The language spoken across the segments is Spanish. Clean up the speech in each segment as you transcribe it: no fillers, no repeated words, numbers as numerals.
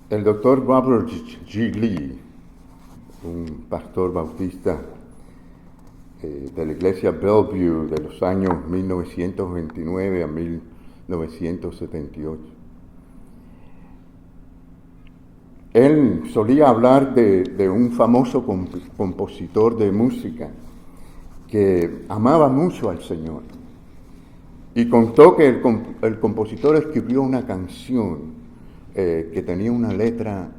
El doctor Robert G. Lee, un pastor bautista de la iglesia Bellevue de los años 1929 a 1978. Él solía hablar de un famoso compositor de música que amaba mucho al Señor. Y contó que el compositor escribió una canción que tenía una letra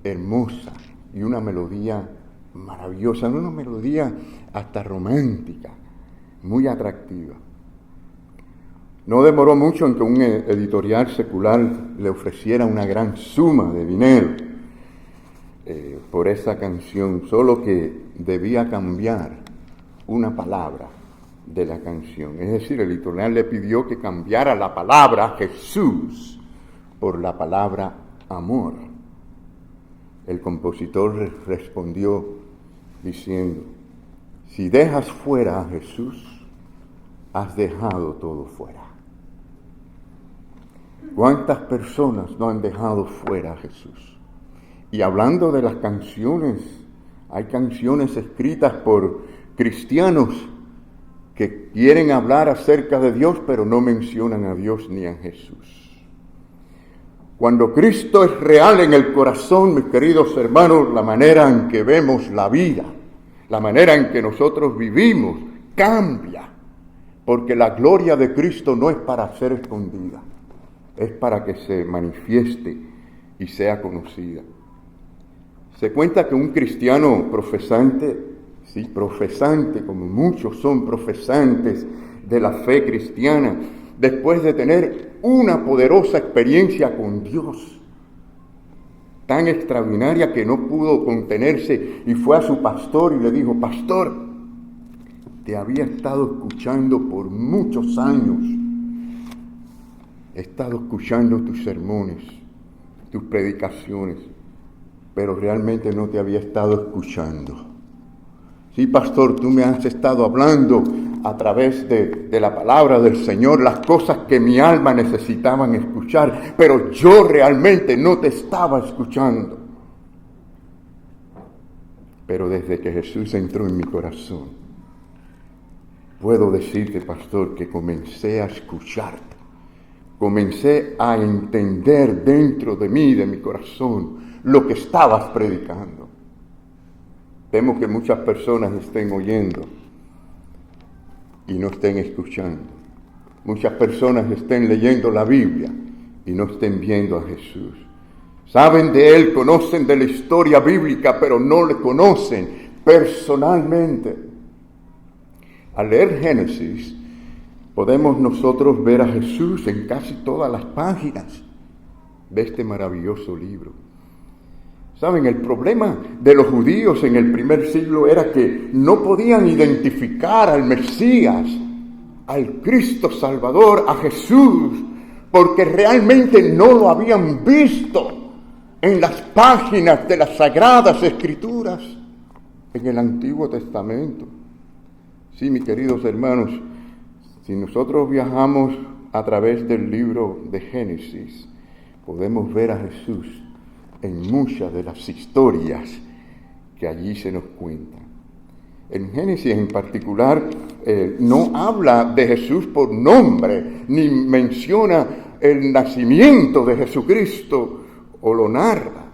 hermosa y una melodía maravillosa, una melodía hasta romántica, muy atractiva. No demoró mucho en que un editorial secular le ofreciera una gran suma de dinero por esa canción, solo que debía cambiar una palabra de la canción. Es decir, el editorial le pidió que cambiara la palabra Jesús por la palabra amor. El compositor respondió diciendo: si dejas fuera a Jesús, has dejado todo fuera. ¿Cuántas personas no han dejado fuera a Jesús? Y hablando de las canciones, hay canciones escritas por cristianos que quieren hablar acerca de Dios, pero no mencionan a Dios ni a Jesús. Cuando Cristo es real en el corazón, mis queridos hermanos, la manera en que vemos la vida, la manera en que nosotros vivimos, cambia. Porque la gloria de Cristo no es para ser escondida, es para que se manifieste y sea conocida. Se cuenta que un cristiano profesante, sí, profesante, como muchos son profesantes de la fe cristiana, después de tener una poderosa experiencia con Dios, tan extraordinaria que no pudo contenerse y fue a su pastor y le dijo: pastor, te había estado escuchando por muchos años, he estado escuchando tus sermones, tus predicaciones, pero realmente no te había estado escuchando. Sí, pastor, tú me has estado hablando a través de la palabra del Señor, las cosas que mi alma necesitaban escuchar, pero yo realmente no te estaba escuchando. Pero desde que Jesús entró en mi corazón, puedo decirte, pastor, que comencé a escucharte, comencé a entender dentro de mí, de mi corazón, lo que estabas predicando. Temo que muchas personas estén oyendo y no estén escuchando. Muchas personas estén leyendo la Biblia y no estén viendo a Jesús. Saben de Él, conocen de la historia bíblica, pero no le conocen personalmente. Al leer Génesis, podemos nosotros ver a Jesús en casi todas las páginas de este maravilloso libro. Saben, el problema de los judíos en el primer siglo era que no podían identificar al Mesías, al Cristo Salvador, a Jesús, porque realmente no lo habían visto en las páginas de las Sagradas Escrituras, en el Antiguo Testamento. Sí, mis queridos hermanos, si nosotros viajamos a través del libro de Génesis, podemos ver a Jesús en muchas de las historias que allí se nos cuentan. En Génesis en particular no habla de Jesús por nombre, ni menciona el nacimiento de Jesucristo o lo narra,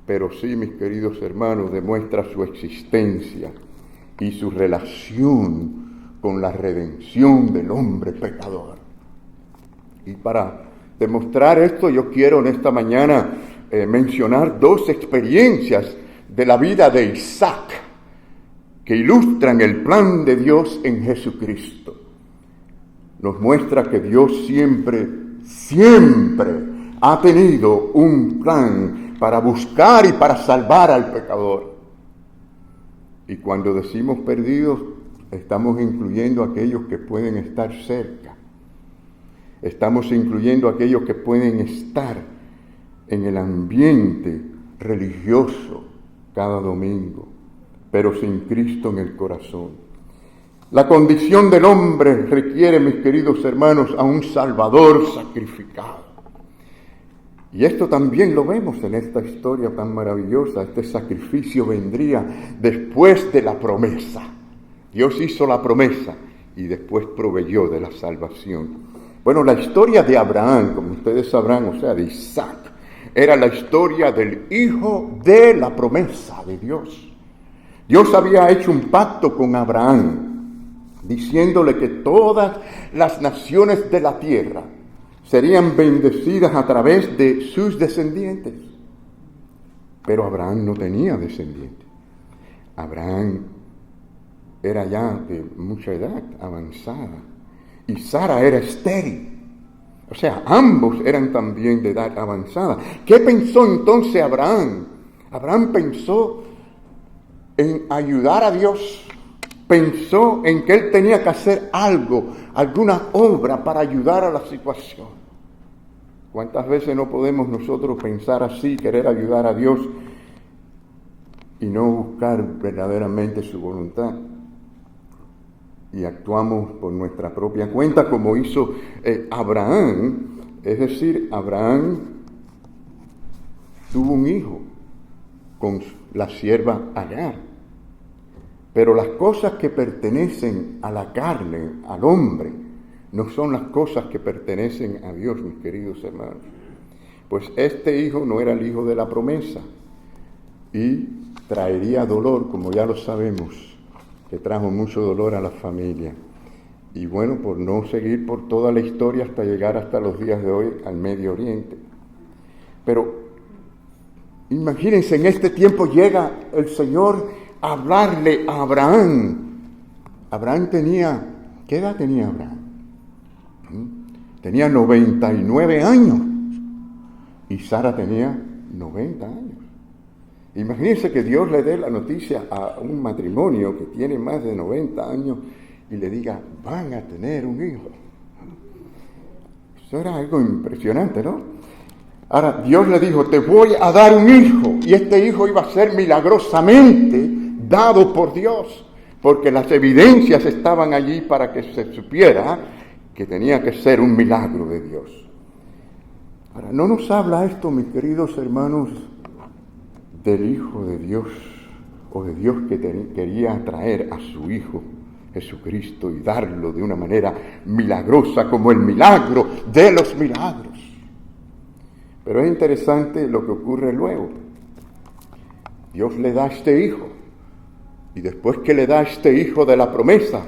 pero sí, mis queridos hermanos, demuestra su existencia y su relación con la redención del hombre pecador. Y para demostrar esto, yo quiero en esta mañana mencionar dos experiencias de la vida de Isaac que ilustran el plan de Dios en Jesucristo. Nos muestra que Dios siempre ha tenido un plan para buscar y para salvar al pecador. Y cuando decimos perdidos, estamos incluyendo a aquellos que pueden estar cerca. Estamos incluyendo a aquellos que pueden estar en el ambiente religioso cada domingo, pero sin Cristo en el corazón. La condición del hombre requiere, mis queridos hermanos, a un Salvador sacrificado. Y esto también lo vemos en esta historia tan maravillosa. Este sacrificio vendría después de la promesa. Dios hizo la promesa y después proveyó de la salvación. Bueno, la historia de Abraham, como ustedes sabrán, o sea, de Isaac, era la historia del hijo de la promesa de Dios. Dios había hecho un pacto con Abraham, diciéndole que todas las naciones de la tierra serían bendecidas a través de sus descendientes. Pero Abraham no tenía descendientes. Abraham era ya de mucha edad avanzada y Sara era estéril. O sea, ambos eran también de edad avanzada. ¿Qué pensó entonces Abraham? Abraham pensó en ayudar a Dios. Pensó en que él tenía que hacer algo, alguna obra para ayudar a la situación. ¿Cuántas veces no podemos nosotros pensar así, querer ayudar a Dios y no buscar verdaderamente su voluntad? Y actuamos por nuestra propia cuenta como hizo Abraham. Es decir, Abraham tuvo un hijo con la sierva Agar. Pero las cosas que pertenecen a la carne, al hombre, no son las cosas que pertenecen a Dios, mis queridos hermanos. Pues este hijo no era el hijo de la promesa y traería dolor, como ya lo sabemos, que trajo mucho dolor a la familia. Y bueno, por no seguir por toda la historia hasta llegar hasta los días de hoy al Medio Oriente. Pero imagínense, en este tiempo llega el Señor a hablarle a Abraham. Abraham tenía, ¿qué edad tenía Abraham? Tenía 99 años y Sara tenía 90 años. Imagínense que Dios le dé la noticia a un matrimonio que tiene más de 90 años y le diga, van a tener un hijo. Eso era algo impresionante, ¿no? Ahora, Dios le dijo, te voy a dar un hijo, y este hijo iba a ser milagrosamente dado por Dios, porque las evidencias estaban allí para que se supiera que tenía que ser un milagro de Dios. Ahora, no nos habla esto, mis queridos hermanos, del Hijo de Dios, o de Dios que quería traer a su Hijo Jesucristo y darlo de una manera milagrosa, como el milagro de los milagros. Pero es interesante lo que ocurre luego. Dios le da a este hijo, y después que le da a este hijo de la promesa,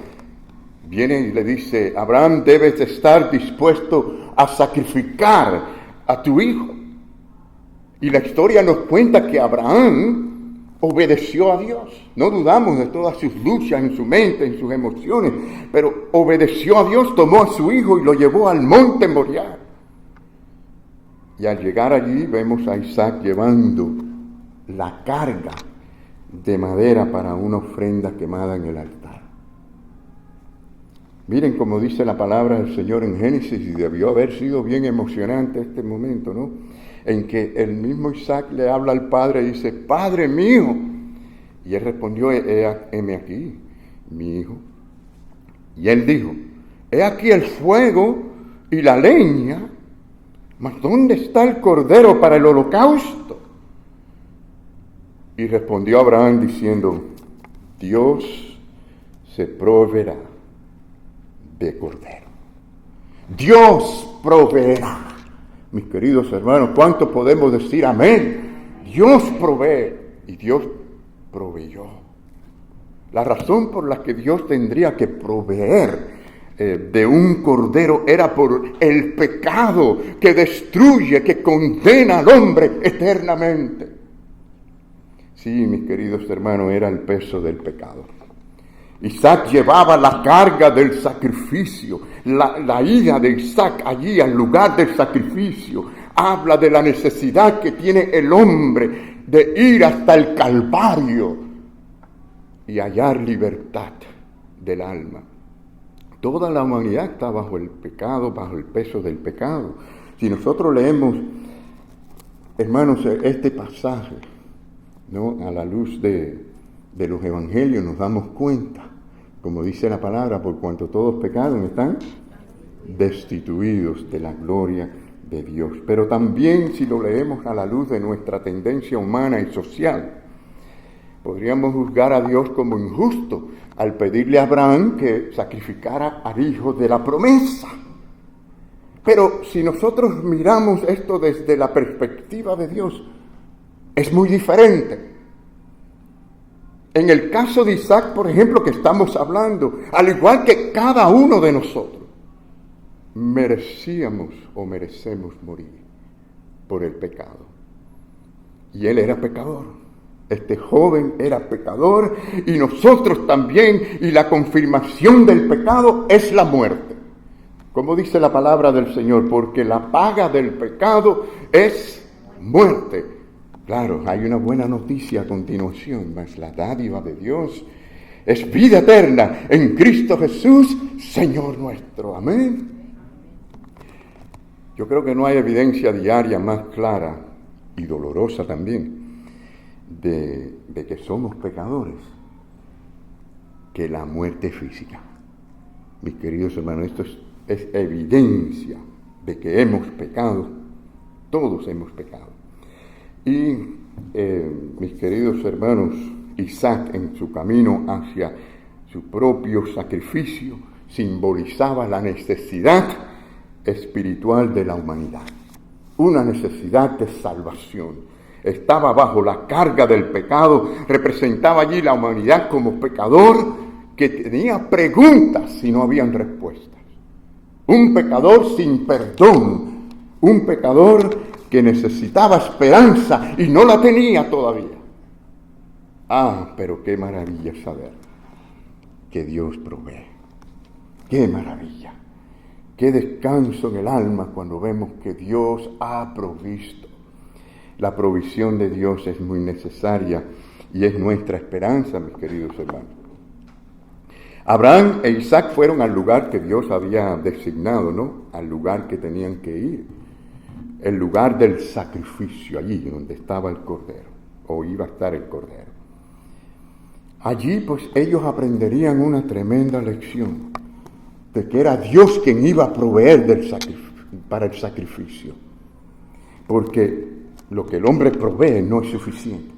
viene y le dice, Abraham, debes estar dispuesto a sacrificar a tu hijo. Y la historia nos cuenta que Abraham obedeció a Dios. No dudamos de todas sus luchas en su mente, en sus emociones, pero obedeció a Dios, tomó a su hijo y lo llevó al monte Moriah. Y al llegar allí vemos a Isaac llevando la carga de madera para una ofrenda quemada en el altar. Miren cómo dice la palabra del Señor en Génesis, y debió haber sido bien emocionante este momento, ¿no? En que el mismo Isaac le habla al padre y dice, Padre mío. Y él respondió, heme aquí, mi hijo. Y él dijo, he aquí el fuego y la leña, mas ¿dónde está el cordero para el holocausto? Y respondió Abraham diciendo, Dios se proveerá de cordero. Dios proveerá. Mis queridos hermanos, ¿cuánto podemos decir amén? Dios provee, y Dios proveyó. La razón por la que Dios tendría que proveer de un cordero era por el pecado que destruye, que condena al hombre eternamente. Sí, mis queridos hermanos, era el peso del pecado. Isaac llevaba la carga del sacrificio. La ida de Isaac allí al lugar del sacrificio habla de la necesidad que tiene el hombre de ir hasta el Calvario y hallar libertad del alma. Toda la humanidad está bajo el pecado, bajo el peso del pecado. Si nosotros leemos, hermanos, este pasaje, ¿no?, a la luz de los evangelios, nos damos cuenta, como dice la palabra, por cuanto todos pecaron, están destituidos de la gloria de Dios. Pero también, si lo leemos a la luz de nuestra tendencia humana y social, podríamos juzgar a Dios como injusto al pedirle a Abraham que sacrificara al hijo de la promesa. Pero si nosotros miramos esto desde la perspectiva de Dios, es muy diferente. En el caso de Isaac, por ejemplo, que estamos hablando, al igual que cada uno de nosotros, merecíamos o merecemos morir por el pecado. Y él era pecador. Este joven era pecador y nosotros también, y la confirmación del pecado es la muerte. Como dice la palabra del Señor, porque la paga del pecado es muerte. Claro, hay una buena noticia a continuación, mas la dádiva de Dios es vida eterna en Cristo Jesús, Señor nuestro. Amén. Yo creo que no hay evidencia diaria más clara y dolorosa también de que somos pecadores que la muerte física. Mis queridos hermanos, esto es evidencia de que hemos pecado, todos hemos pecado. Y mis queridos hermanos, Isaac en su camino hacia su propio sacrificio simbolizaba la necesidad espiritual de la humanidad, una necesidad de salvación. Estaba bajo la carga del pecado, representaba allí la humanidad como pecador que tenía preguntas y no habían respuestas. Un pecador sin perdón, un pecador que necesitaba esperanza y no la tenía todavía. Ah, pero qué maravilla saber que Dios provee. Qué maravilla. Qué descanso en el alma cuando vemos que Dios ha provisto. La provisión de Dios es muy necesaria y es nuestra esperanza, mis queridos hermanos. Abraham e Isaac fueron al lugar que Dios había designado, ¿no? Al lugar que tenían que ir. El lugar del sacrificio, allí donde estaba el cordero, o iba a estar el cordero. Allí, pues, ellos aprenderían una tremenda lección de que era Dios quien iba a proveer para el sacrificio. Porque lo que el hombre provee no es suficiente.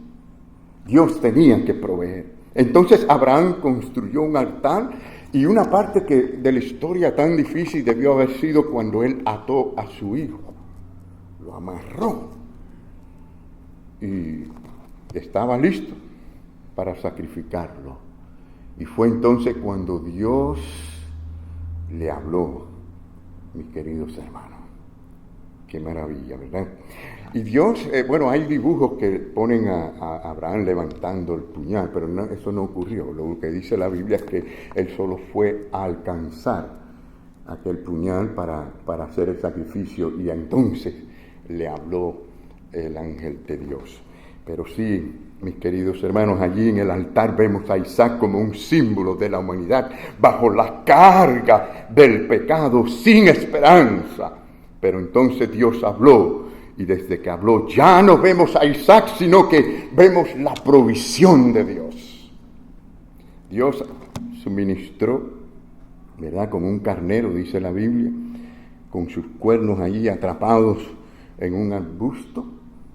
Dios tenía que proveer. Entonces Abraham construyó un altar, y una parte de la historia tan difícil debió haber sido cuando él ató a su hijo. Lo amarró y estaba listo para sacrificarlo. Y fue entonces cuando Dios le habló, mis queridos hermanos. Qué maravilla, ¿verdad? Y Dios, hay dibujos que ponen a Abraham levantando el puñal, pero no, eso no ocurrió. Lo que dice la Biblia es que él solo fue a alcanzar aquel puñal para hacer el sacrificio, y entonces le habló el ángel de Dios. Pero sí, mis queridos hermanos, allí en el altar vemos a Isaac como un símbolo de la humanidad bajo la carga del pecado, sin esperanza. Pero entonces Dios habló, y desde que habló ya no vemos a Isaac, sino que vemos la provisión de Dios. Dios suministró, ¿verdad?, como un carnero, dice la Biblia, con sus cuernos allí atrapados en un arbusto.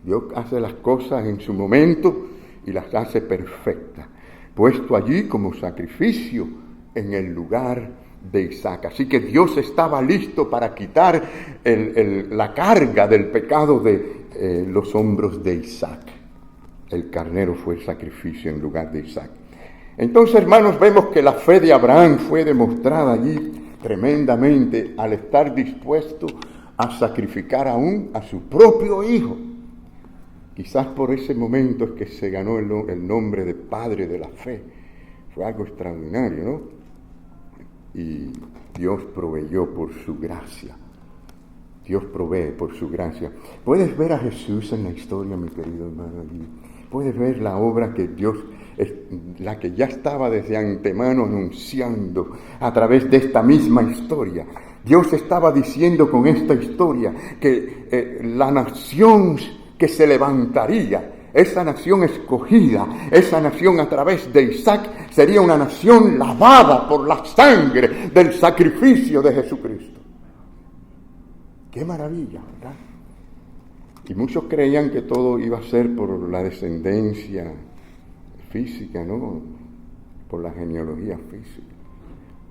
Dios hace las cosas en su momento y las hace perfectas, puesto allí como sacrificio en el lugar de Isaac. Así que Dios estaba listo para quitar la carga del pecado de los hombros de Isaac. El carnero fue el sacrificio en lugar de Isaac. Entonces, hermanos, vemos que la fe de Abraham fue demostrada allí tremendamente al estar dispuesto a sacrificar aún a su propio hijo. Quizás por ese momento es que se ganó el nombre de padre de la fe. Fue algo extraordinario, ¿no? Y Dios proveyó por su gracia. Dios provee por su gracia. Puedes ver a Jesús en la historia, mi querido hermano. Puedes ver la obra que Dios, la que ya estaba desde antemano anunciando a través de esta misma historia. Dios estaba diciendo con esta historia que la nación que se levantaría, esa nación escogida, esa nación a través de Isaac, sería una nación lavada por la sangre del sacrificio de Jesucristo. ¡Qué maravilla, ¿verdad? Y muchos creían que todo iba a ser por la descendencia física, ¿no? Por la genealogía física.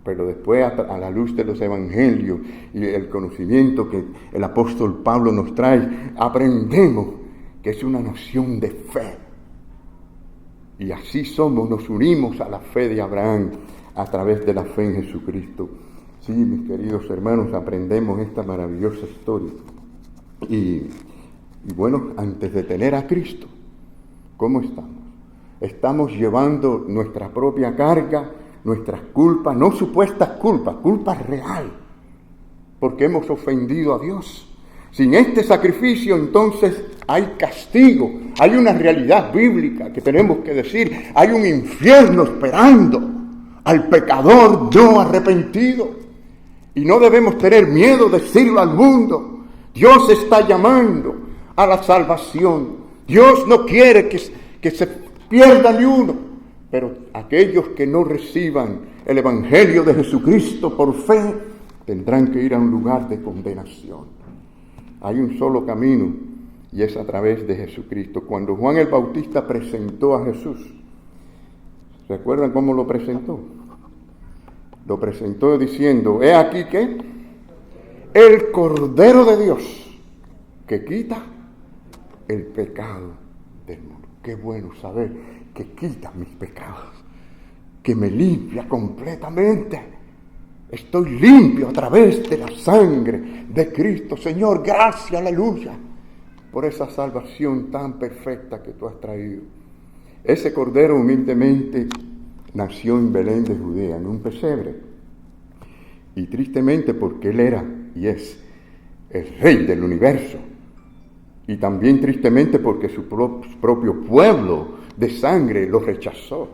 Pero después, a la luz de los evangelios y el conocimiento que el apóstol Pablo nos trae, aprendemos que es una nación de fe. Y así somos, nos unimos a la fe de Abraham a través de la fe en Jesucristo. Sí, mis queridos hermanos, aprendemos esta maravillosa historia. Y bueno, antes de tener a Cristo, ¿cómo estamos? Estamos llevando nuestra propia carga, nuestras culpas, no supuestas culpas, culpa real, porque hemos ofendido a Dios. Sin este sacrificio, entonces, hay castigo, hay una realidad bíblica que tenemos que decir, hay un infierno esperando al pecador no arrepentido. Y no debemos tener miedo de decirlo al mundo. Dios está llamando a la salvación. Dios no quiere que se pierda ni uno. Pero aquellos que no reciban el Evangelio de Jesucristo por fe, tendrán que ir a un lugar de condenación. Hay un solo camino, y es a través de Jesucristo. Cuando Juan el Bautista presentó a Jesús, ¿recuerdan cómo lo presentó? Lo presentó diciendo, he aquí que el Cordero de Dios que quita el pecado del mundo. Qué bueno saber que quita mis pecados, que me limpia completamente. Estoy limpio a través de la sangre de Cristo. Señor, gracias, aleluya, por esa salvación tan perfecta que tú has traído. Ese Cordero humildemente nació en Belén de Judea, en un pesebre. Y tristemente porque Él era y es el Rey del universo. Y también tristemente porque su propio pueblo de sangre lo rechazó.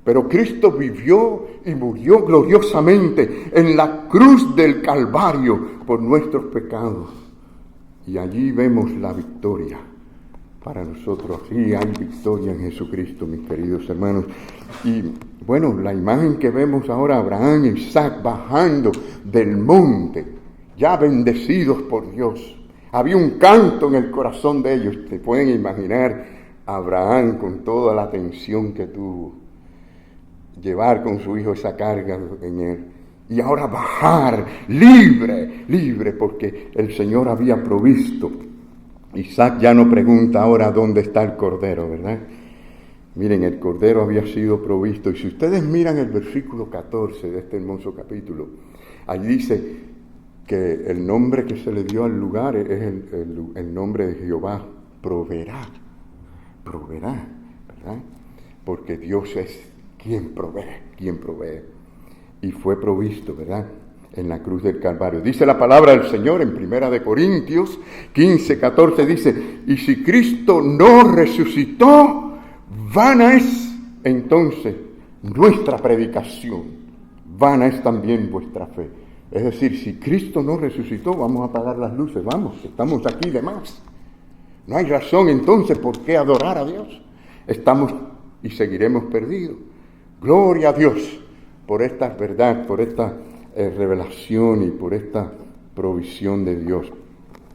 Pero Cristo vivió y murió gloriosamente en la cruz del Calvario por nuestros pecados. Y allí vemos la victoria para nosotros. Sí, hay victoria en Jesucristo, mis queridos hermanos. Y bueno, la imagen que vemos ahora, Abraham y Isaac bajando del monte, ya bendecidos por Dios. Había un canto en el corazón de ellos. Te pueden imaginar a Abraham con toda la atención que tuvo, llevar con su hijo esa carga en él. Y ahora bajar libre, porque el Señor había provisto. Isaac ya no pregunta ahora dónde está el cordero, ¿verdad? Miren, el cordero había sido provisto. Y si ustedes miran el versículo 14 de este hermoso capítulo, allí dice que el nombre que se le dio al lugar es el nombre de Jehová, proveerá, ¿verdad? Porque Dios es quien provee. Y fue provisto, ¿verdad?, en la cruz del Calvario. Dice la palabra del Señor en 1 Corintios 15:14, dice, y si Cristo no resucitó, vana es entonces nuestra predicación, vana es también vuestra fe. Es decir, si Cristo no resucitó, vamos a apagar las luces, vamos, estamos aquí de más. No hay razón entonces por qué adorar a Dios. Estamos y seguiremos perdidos. Gloria a Dios por esta verdad, por esta revelación y por esta provisión de Dios.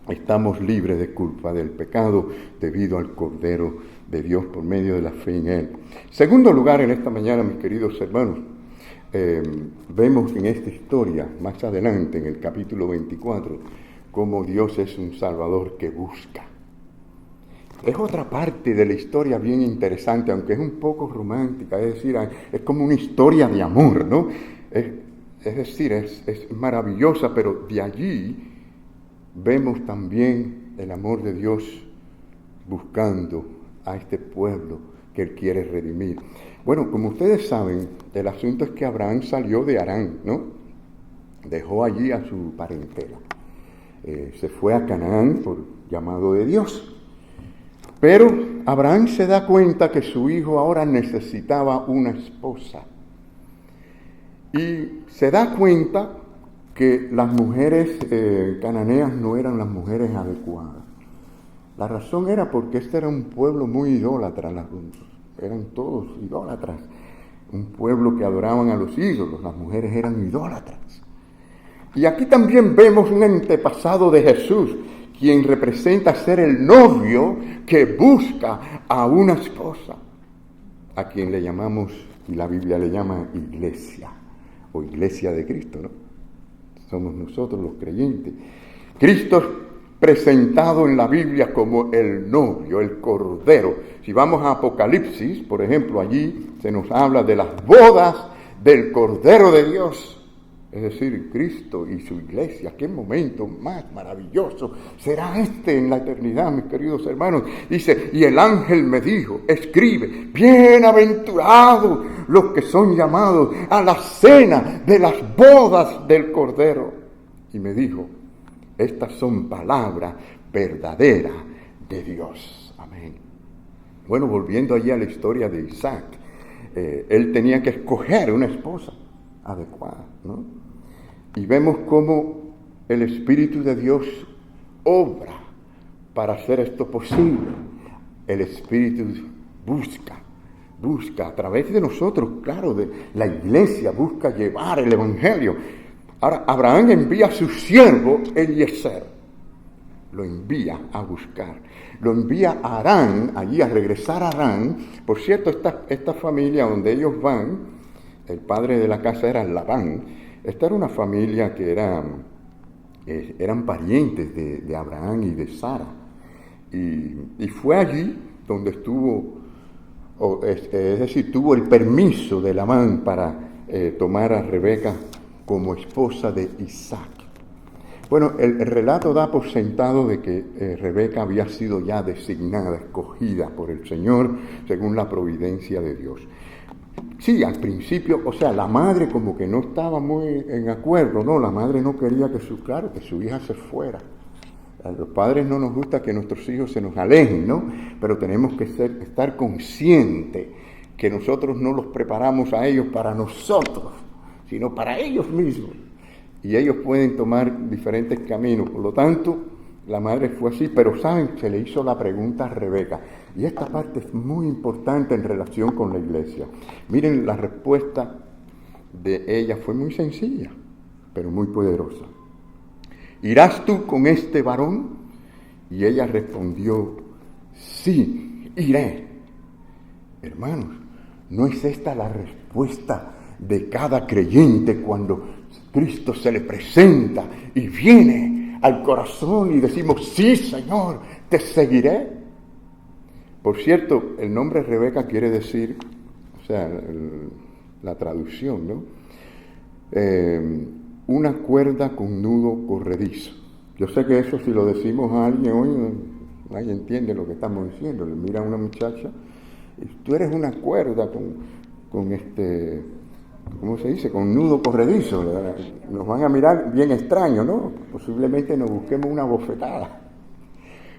Estamos libres de culpa del pecado debido al Cordero de Dios por medio de la fe en Él. Segundo lugar, en esta mañana, mis queridos hermanos, vemos en esta historia, más adelante en el capítulo 24, cómo Dios es un Salvador que busca. Es otra parte de la historia bien interesante, aunque es un poco romántica, es decir, es como una historia de amor, ¿no? Es decir, es maravillosa, pero de allí vemos también el amor de Dios buscando a este pueblo que Él quiere redimir. Bueno, como ustedes saben, el asunto es que Abraham salió de Harán, ¿no? Dejó allí a su parentela. Se fue a Canaán por llamado de Dios. Pero Abraham se da cuenta que su hijo ahora necesitaba una esposa. Y se da cuenta que las mujeres cananeas no eran las mujeres adecuadas. La razón era porque este era un pueblo muy idólatra, eran todos idólatras. Un pueblo que adoraban a los ídolos, las mujeres eran idólatras. Y aquí también vemos un antepasado de Jesús, quien representa ser el novio que busca a una esposa, a quien le llamamos, y la Biblia le llama iglesia, o iglesia de Cristo, ¿no? Somos nosotros los creyentes. Cristo es presentado en la Biblia como el novio, el cordero. Si vamos a Apocalipsis, por ejemplo, allí se nos habla de las bodas del Cordero de Dios. Es decir, Cristo y su iglesia. Qué momento más maravilloso será este en la eternidad, mis queridos hermanos. Dice, y el ángel me dijo, escribe, bienaventurados los que son llamados a la cena de las bodas del Cordero. Y me dijo, estas son palabras verdaderas de Dios. Amén. Bueno, volviendo allí a la historia de Isaac, él tenía que escoger una esposa adecuada, ¿no? Y vemos cómo el Espíritu de Dios obra para hacer esto posible. El Espíritu busca a través de nosotros, claro, de la iglesia, busca llevar el Evangelio. Ahora, Abraham envía a su siervo Eliezer, lo envía a buscar, lo envía a Harán, allí a regresar a Harán. Por cierto, esta familia donde ellos van, el padre de la casa era Labán. Esta era una familia que eran parientes de Abraham y de Sara. Y fue allí donde estuvo, es decir, tuvo el permiso de Labán para tomar a Rebeca como esposa de Isaac. Bueno, el relato da por sentado de que Rebeca había sido ya designada, escogida por el Señor, según la providencia de Dios. Sí, al principio, o sea, la madre como que no estaba muy en acuerdo, ¿no? La madre no quería que su hija se fuera. A los padres no nos gusta que nuestros hijos se nos alejen, ¿no? Pero tenemos que estar conscientes que nosotros no los preparamos a ellos para nosotros, sino para ellos mismos. Y ellos pueden tomar diferentes caminos. Por lo tanto, la madre fue así, pero ¿saben? Se le hizo la pregunta a Rebeca. Y esta parte es muy importante en relación con la iglesia. Miren, la respuesta de ella fue muy sencilla, pero muy poderosa. ¿Irás tú con este varón? Y ella respondió, sí, iré. Hermanos, ¿no es esta la respuesta de cada creyente cuando Cristo se le presenta y viene al corazón y decimos, sí, Señor, te seguiré? Por cierto, el nombre Rebeca quiere decir, o sea, la traducción, ¿no? Una cuerda con nudo corredizo. Yo sé que eso si lo decimos a alguien hoy, nadie entiende lo que estamos diciendo. Le mira a una muchacha, y tú eres una cuerda con ¿cómo se dice? Con nudo corredizo. Nos van a mirar bien extraño, ¿no? Posiblemente nos busquemos una bofetada.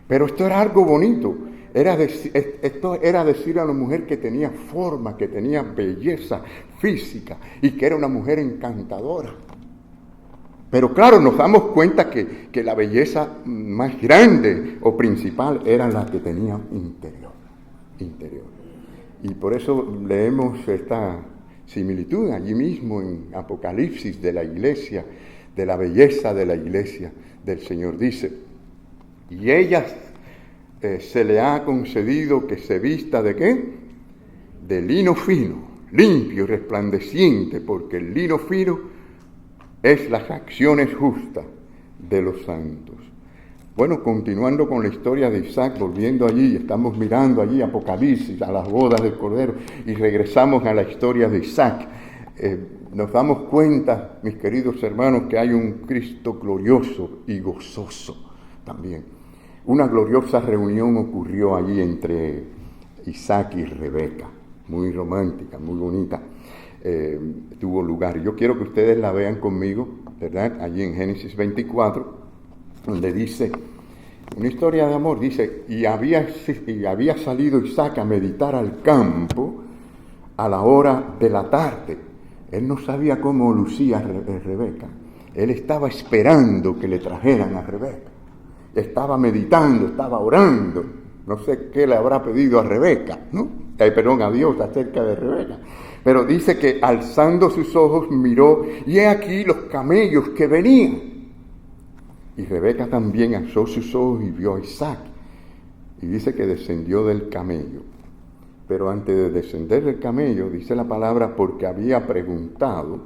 Pero esto era algo bonito. Esto era decir a una mujer que tenía forma, que tenía belleza física y que era una mujer encantadora. Pero claro, nos damos cuenta que la belleza más grande o principal era la que tenía interior. Y por eso leemos esta similitud allí mismo en Apocalipsis de la iglesia, de la belleza de la iglesia del Señor. Dice, y ella se le ha concedido que se vista ¿de qué? De lino fino, limpio y resplandeciente, porque el lino fino es las acciones justas de los santos. Bueno, continuando con la historia de Isaac, volviendo allí, estamos mirando allí Apocalipsis, a las bodas del Cordero, y regresamos a la historia de Isaac. Nos damos cuenta, mis queridos hermanos, que hay un Cristo glorioso y gozoso también. Una gloriosa reunión ocurrió allí entre Isaac y Rebeca, muy romántica, muy bonita, tuvo lugar. Yo quiero que ustedes la vean conmigo, ¿verdad? Allí en Génesis 24, donde dice, una historia de amor, dice, y había salido Isaac a meditar al campo a la hora de la tarde. Él no sabía cómo lucía Rebeca. Él estaba esperando que le trajeran a Rebeca. Estaba meditando, estaba orando. No sé qué le habrá pedido a Rebeca, ¿no? Perdón, a Dios acerca de Rebeca. Pero dice que alzando sus ojos miró, y he aquí los camellos que venían. Y Rebeca también alzó sus ojos y vio a Isaac. Y dice que descendió del camello. Pero antes de descender del camello, dice la palabra, porque había preguntado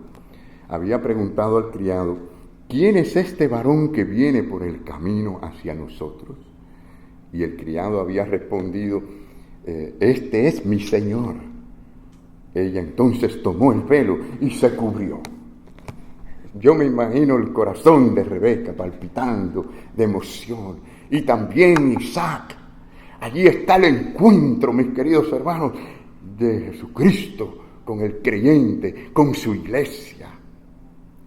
al criado, ¿quién es este varón que viene por el camino hacia nosotros? Y el criado había respondido, este es mi señor. Ella entonces tomó el velo y se cubrió. Yo me imagino el corazón de Rebeca palpitando de emoción. Y también Isaac. Allí está el encuentro, mis queridos hermanos, de Jesucristo con el creyente, con su iglesia.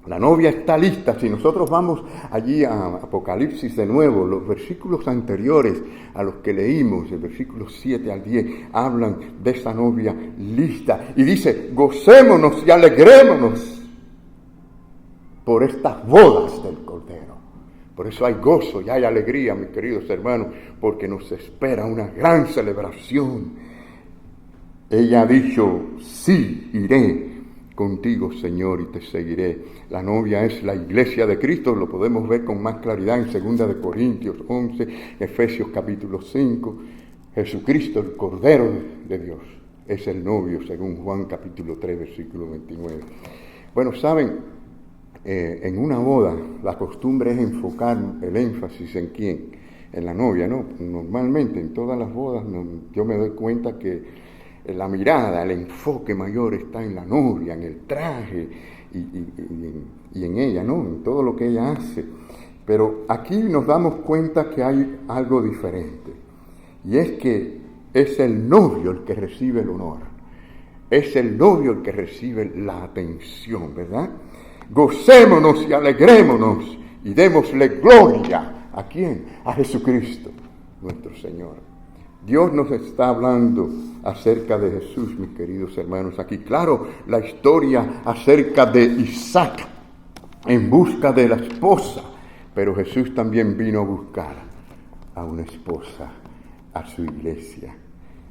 La novia está lista. Si nosotros vamos allí a Apocalipsis de nuevo, los versículos anteriores a los que leímos, el versículo 7 al 10, hablan de esa novia lista. Y dice, gocémonos y alegrémonos por estas bodas del Cordero. Por eso hay gozo y hay alegría, mis queridos hermanos, porque nos espera una gran celebración. Ella ha dicho, sí, iré contigo, Señor, y te seguiré. La novia es la iglesia de Cristo, lo podemos ver con más claridad en 2 Corintios 11, Efesios capítulo 5. Jesucristo, el Cordero de Dios, es el novio, según Juan capítulo 3, versículo 29. Bueno, saben, en una boda la costumbre es enfocar el énfasis en quién, en la novia, ¿no? Normalmente en todas las bodas yo me doy cuenta que la mirada, el enfoque mayor está en la novia, en el traje y en ella, ¿no? En todo lo que ella hace. Pero aquí nos damos cuenta que hay algo diferente. Y es que es el novio el que recibe el honor. Es el novio el que recibe la atención, ¿verdad? Gocémonos y alegrémonos y démosle gloria. ¿A quién? A Jesucristo, nuestro Señor. Dios nos está hablando acerca de Jesús, mis queridos hermanos. Aquí, claro, la historia acerca de Isaac en busca de la esposa, pero Jesús también vino a buscar a una esposa, a su iglesia.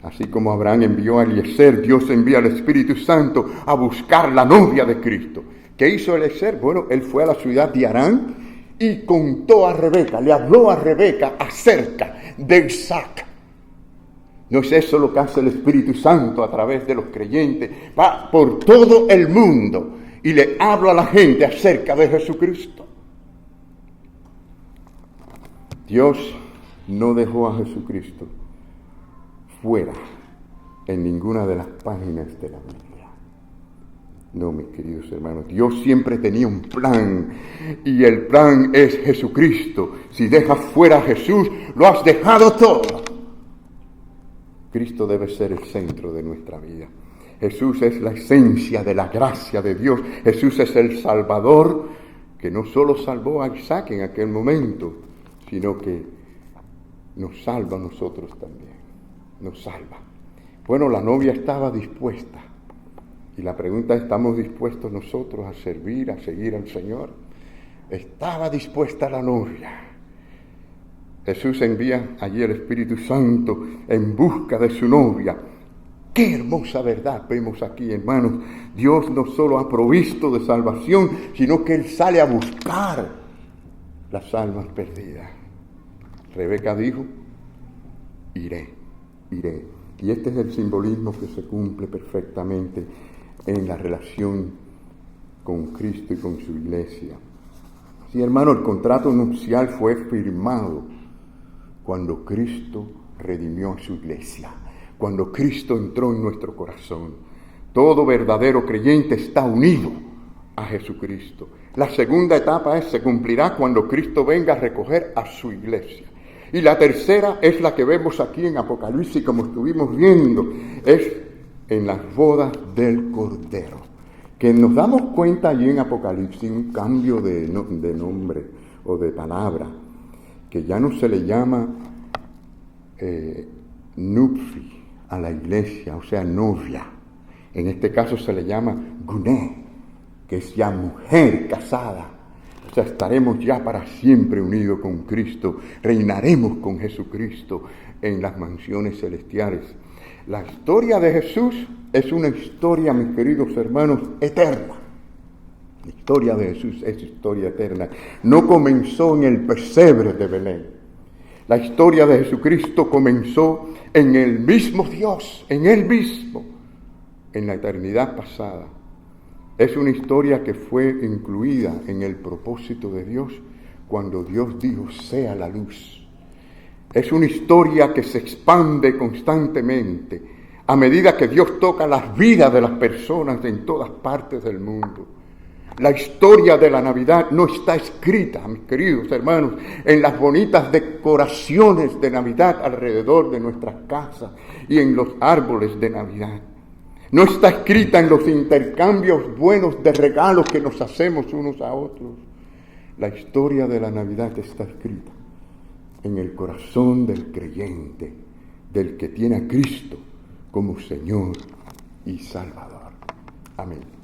Así como Abraham envió a Eliezer, Dios envía al Espíritu Santo a buscar la novia de Cristo. ¿Qué hizo Eliezer? Bueno, él fue a la ciudad de Harán y contó a Rebeca, le habló a Rebeca acerca de Isaac. ¿No es eso lo que hace el Espíritu Santo a través de los creyentes? Va por todo el mundo y le habla a la gente acerca de Jesucristo. Dios no dejó a Jesucristo fuera en ninguna de las páginas de la Biblia. No, mis queridos hermanos, Dios siempre tenía un plan y el plan es Jesucristo. Si dejas fuera a Jesús, lo has dejado todo. Cristo debe ser el centro de nuestra vida. Jesús es la esencia de la gracia de Dios. Jesús es el Salvador que no solo salvó a Isaac en aquel momento, sino que nos salva a nosotros también. Nos salva. Bueno, la novia estaba dispuesta. Y la pregunta es, ¿estamos dispuestos nosotros a servir, a seguir al Señor? Estaba dispuesta la novia. Jesús envía allí el Espíritu Santo en busca de su novia. ¡Qué hermosa verdad vemos aquí, hermanos! Dios no solo ha provisto de salvación, sino que Él sale a buscar las almas perdidas. Rebeca dijo, iré. Y este es el simbolismo que se cumple perfectamente en la relación con Cristo y con su iglesia. Sí, hermano, el contrato nupcial fue firmado cuando Cristo redimió a su iglesia, cuando Cristo entró en nuestro corazón. Todo verdadero creyente está unido a Jesucristo. La segunda etapa se cumplirá cuando Cristo venga a recoger a su iglesia. Y la tercera es la que vemos aquí en Apocalipsis, como estuvimos viendo, es en las bodas del Cordero. Que nos damos cuenta allí en Apocalipsis un cambio de nombre o de palabra, que ya no se le llama nupfi a la iglesia, o sea, novia. En este caso se le llama guné, que es ya mujer casada. O sea, estaremos ya para siempre unidos con Cristo, reinaremos con Jesucristo en las mansiones celestiales. La historia de Jesús es una historia, mis queridos hermanos, eterna. La historia de Jesús es historia eterna. No comenzó en el pesebre de Belén. La historia de Jesucristo comenzó en el mismo Dios, en Él mismo, en la eternidad pasada. Es una historia que fue incluida en el propósito de Dios cuando Dios dijo, sea la luz. Es una historia que se expande constantemente a medida que Dios toca las vidas de las personas en todas partes del mundo. La historia de la Navidad no está escrita, mis queridos hermanos, en las bonitas decoraciones de Navidad alrededor de nuestras casas y en los árboles de Navidad. No está escrita en los intercambios buenos de regalos que nos hacemos unos a otros. La historia de la Navidad está escrita en el corazón del creyente, del que tiene a Cristo como Señor y Salvador. Amén.